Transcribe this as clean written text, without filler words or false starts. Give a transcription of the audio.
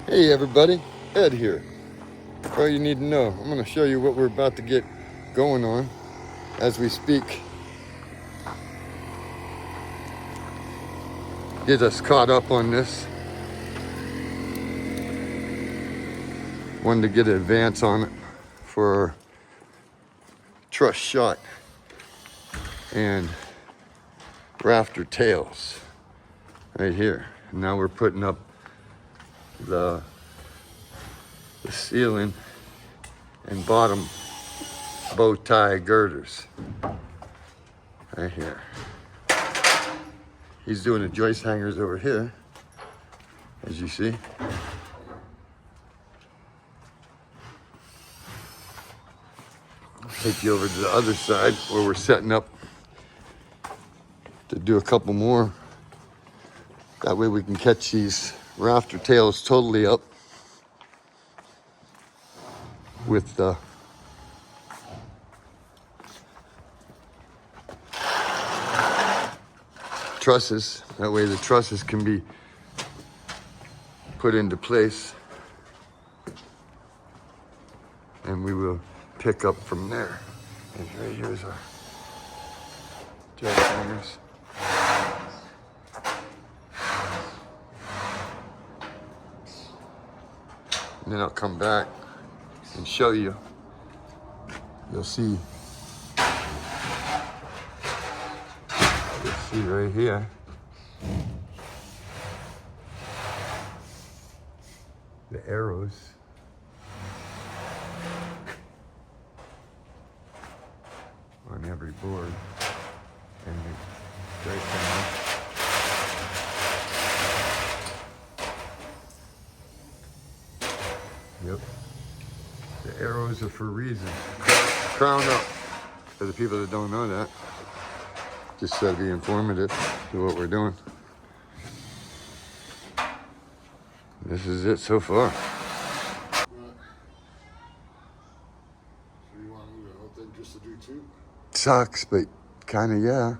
Hey everybody, Ed here. All you need to know, I'm going to show you what we're about to get going on as we speak. Get us caught up on this. Wanted to get an advance on it for our truss shot and rafter tails right here. Now we're putting up the ceiling and bottom bow tie girders right here. He's doing the Joyce hangers over here, as you see. Take you over to the other side where we're setting up to do a couple more. That way we can catch these rafter tails totally up with the trusses. That way the trusses can be put into place and we will pick up from there. And right here's our Joyce hangers. And then I'll come back and show you. You'll see right here. The arrows. On every board. And the Joyce hanger. Yep. The arrows are for a reason. Crown up. For the people that don't know that. Just to be informative to what we're doing. This is it so far. So you want to move it out then just to do two? Sucks, but kind of yeah.